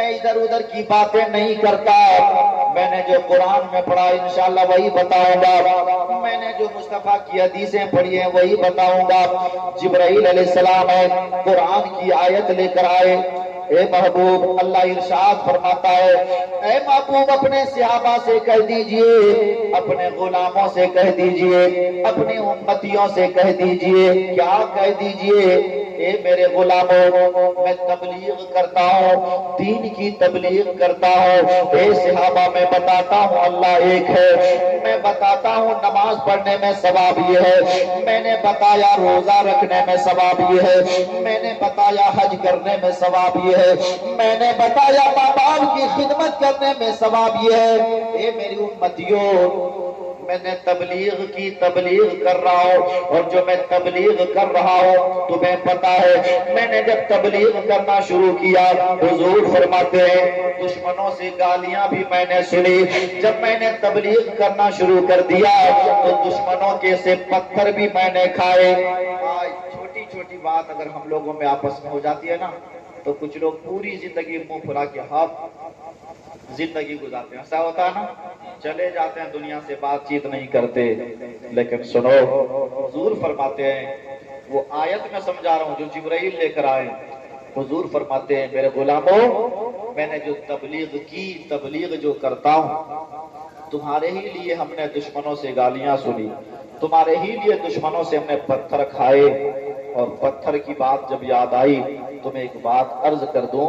میں ادھر ادھر کی باتیں نہیں کرتا، میں نے جو قرآن میں پڑھا انشاءاللہ وہی بتاؤں گا، میں نے جو مصطفیٰ کی حدیثیں پڑھی ہیں وہی بتاؤں گا۔ جبرائیل علیہ السلام ہے قرآن کی آیت لے کر آئے، اے محبوب اللہ ارشاد فرماتا ہے، اے محبوب اپنے صحابہ سے کہہ دیجئے، اپنے غلاموں سے کہہ دیجئے، اپنی امتیوں سے کہہ دیجئے، کیا کہہ دیجئے؟ اے میرے غلاموں، میں تبلیغ کرتا ہوں، دین کی تبلیغ کرتا ہوں۔ اے صحابہ میں بتاتا ہوں اللہ ایک ہے، میں بتاتا ہوں نماز پڑھنے میں ثواب یہ ہے، میں نے بتایا روزہ رکھنے میں ثواب یہ ہے، میں نے بتایا حج کرنے میں ثواب یہ ہے، میں نے بتایا ماں باپ کی خدمت کرنے میں ثواب یہ ہے۔ اے میری امتیوں، میں نے تبلیغ کی تبلیغ کر رہا ہوں، اور جو میں تبلیغ کر رہا ہوں تمہیں پتا ہے، میں نے جب تبلیغ کرنا شروع کیا حضور فرماتے ہیں دشمنوں سے گالیاں بھی میں نے سنی، جب میں نے تبلیغ کرنا شروع کر دیا تو دشمنوں کے سے پتھر بھی میں نے کھائے۔ چھوٹی چھوٹی بات اگر ہم لوگوں میں آپس میں ہو جاتی ہے نا تو کچھ لوگ پوری زندگی منہ پھلا کے زندگی گزارتے ہیں، ایسا ہوتا ہے نا، چلے جاتے ہیں دنیا سے بات چیت نہیں کرتے۔ لیکن سنو حضور فرماتے ہیں، وہ آیت میں سمجھا رہا ہوں جو جبرائیل لے کر آئے، حضور فرماتے ہیں میرے غلاموں، میں نے جو تبلیغ کی تبلیغ جو کرتا ہوں، تمہارے ہی لیے ہم نے دشمنوں سے گالیاں سنی، تمہارے ہی لیے دشمنوں سے ہم نے پتھر کھائے، اور پتھر کی بات جب یاد آئی تو میں ایک بات عرض کر دوں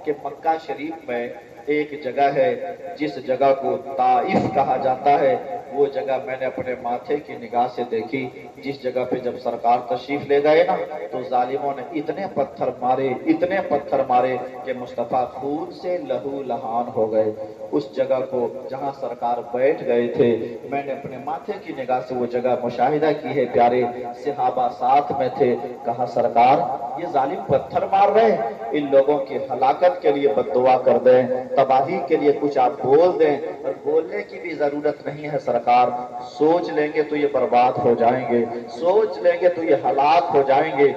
کہ مکہ شریف میں ایک جگہ ہے جس جگہ کو طائف کہا جاتا ہے، وہ جگہ میں نے اپنے ماتھے کی نگاہ سے دیکھی، جس جگہ پہ جب سرکار تشریف لے گئے نا تو ظالموں نے اتنے پتھر مارے کہ مصطفیٰ خون سے لہو لہان ہو گئے۔ اس جگہ کو جہاں سرکار بیٹھ گئے تھے میں نے اپنے ماتھے کی نگاہ سے وہ جگہ مشاہدہ کی ہے، پیارے صحابہ ساتھ میں تھے، کہا سرکار یہ ظالم پتھر مار رہے ہیں، ان لوگوں کی ہلاکت کے لیے بد دعا کر دیں، تباہی کے لیے کچھ آپ بول دیں، اور بولنے کی بھی ضرورت نہیں ہے سرکار، سوچ لیں گے تو یہ برباد ہو جائیں گے، سوچ لیں گے تو یہ ہلاک ہو جائیں گے۔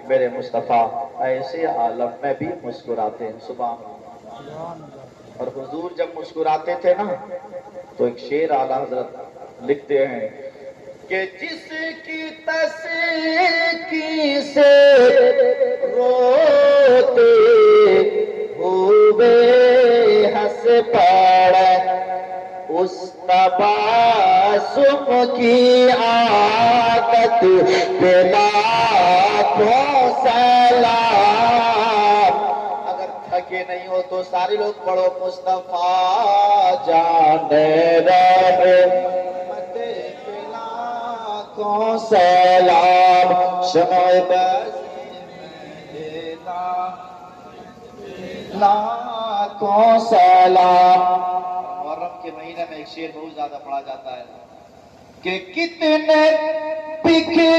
میرے مصطفیٰ ایسے عالم میں بھی مسکراتے ہیں، سبحان اللہ۔ اور حضور جب مسکراتے تھے نا تو ایک شعر اعلیٰ حضرت لکھتے ہیں کہ جس کی تسکی سے روتے ہوئے ہنس پڑے، اس تباسم کی عادت پہ لاکھوں سلام۔ اگر تھکے نہیں ہو تو سارے لوگ پڑھو مصطفیٰ جانے رہے لاکھوں سلام، شمع بز لاکھوں سلام۔ محرم کے مہینے میں ایک شعر بہت زیادہ پڑھا جاتا ہے کہ کتنے بکھرے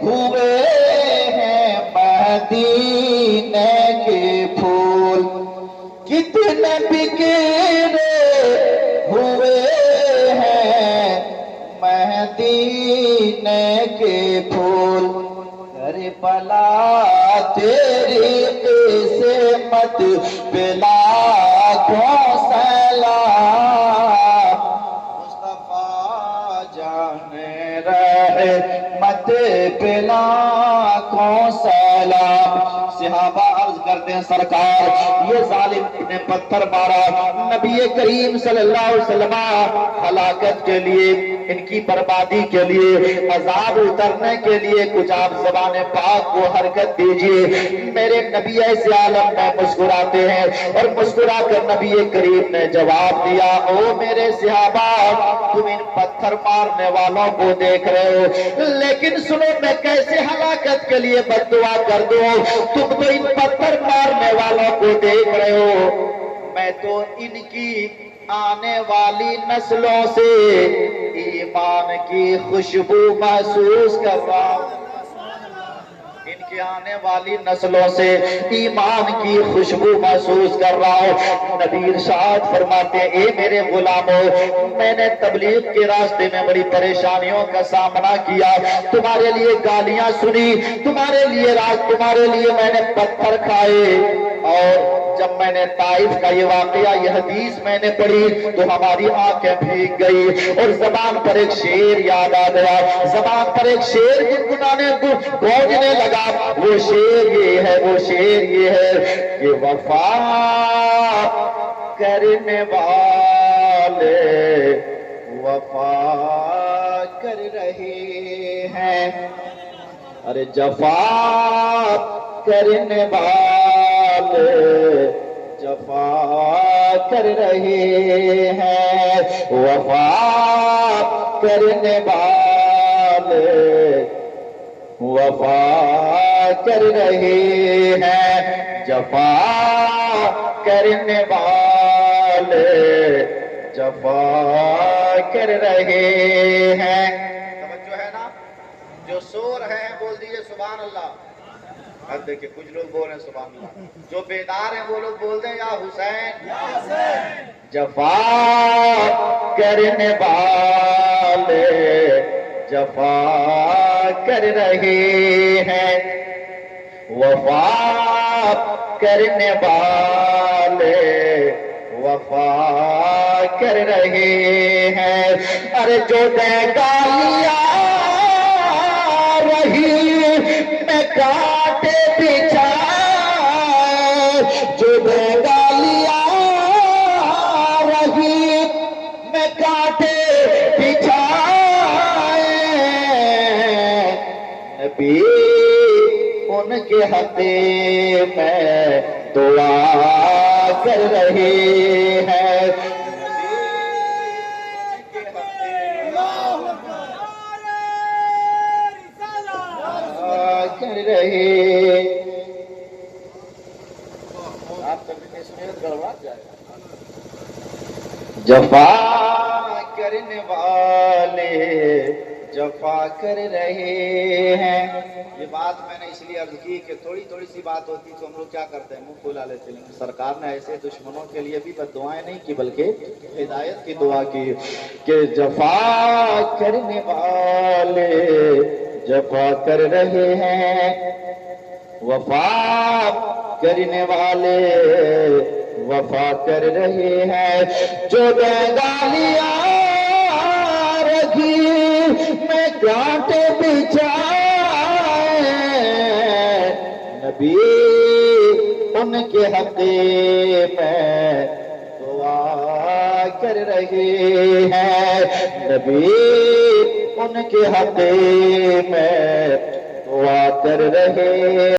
ہوئے ہیں مدینے کے پھول، کتنے بکھرے ہوئے ہیں مدینے کے پھول، کربلا تیری قسمت بلا کھوں سلام، مصطفیٰ جانے رحمت بلا کھوں سلام۔ صحابہ عرض کرتے ہیں سرکار یہ ظالم نے پتھر مارا، نبی کریم صلی اللہ علیہ وسلم ہلاکت کے لیے، ان کی بربادی کے لیے، عذاب اترنے کے لیے کچھ آپ زبان پاک کو حرکت دیجئے۔ میرے نبی ایسے عالم میں مسکراتے ہیں، اور مسکرا کر نبی کریم نے جواب دیا، او میرے صحابہ تم ان پتھر مارنے والوں کو دیکھ رہے ہو، لیکن سنو میں کیسے ہلاکت کے لیے بد دعا کر دوں، تم تو ان پتھر مارنے والوں کو دیکھ رہے ہو، میں تو ان کی آنے والی نسلوں سے ایمان کی خوشبو محسوس کر رہا ہوں، ان کی آنے والی نسلوں سے ایمان کی خوشبو محسوس کر رہا ہوں۔ نبی ارشاد فرماتے ہیں اے میرے غلاموں، میں نے تبلیغ کے راستے میں بڑی پریشانیوں کا سامنا کیا، تمہارے لیے گالیاں سنی، تمہارے لیے میں نے پتھر کھائے، اور جب میں نے طائف کا یہ واقعہ یہ حدیث میں نے پڑھی تو ہماری آنکھیں بھیگ گئی اور زبان پر ایک شعر یاد آ گیا، زبان پر ایک شعر گنگنانے گونجنے لگا۔ وہ شعر یہ ہے، وہ شعر یہ ہے کہ وفا کرنے والے وفا کر رہے ہیں، ارے جفا کرنے والے جفا کر رہے ہیں، وفا کرنے والے وفا کر رہے ہیں، جفا کرنے والے جفا کر رہے ہیں۔ توجہ ہے نا؟ جو سو رہے ہیں بول دیجئے سبحان اللہ۔ اب دیکھیں کچھ لوگ بول رہے ہیں سبحان اللہ، جو بیدار ہیں وہ لوگ بول دیں یا حسین یا حسین۔ جفا کرنے والے جفا کر رہے ہیں، وفا کرنے والے وفا کر رہے ہیں، ارے جو گالیاں رہی میں کاٹے بچھائے، جو گالیاں رہی میں کاٹے بچھائے، نبی ان کے حق میں دعا کر رہے ہیں، کر رہے۔ آپ کبھی نہیں سنے گڑبڑا جائے گا۔ جفا کرنے والے جفا کر رہے ہیں۔ یہ بات میں نے اس لیے عرض کی کہ تھوڑی تھوڑی سی بات ہوتی تو ہم لوگ کیا کرتے ہیں منہ پھلا لیتے، لیکن سرکار نے ایسے دشمنوں کے لیے بھی بددعائیں نہیں کی بلکہ ہدایت کی دعا کی کہ جفا کرنے والے جفا کر رہے ہیں، وفا کرنے والے وفا کر رہے ہیں، جو گالیاں رکھی میں کانٹے بچھائے، نبی ان کے حق میں دعا کر رہے ہیں، نبی ان کے حق میں دعا کر رہے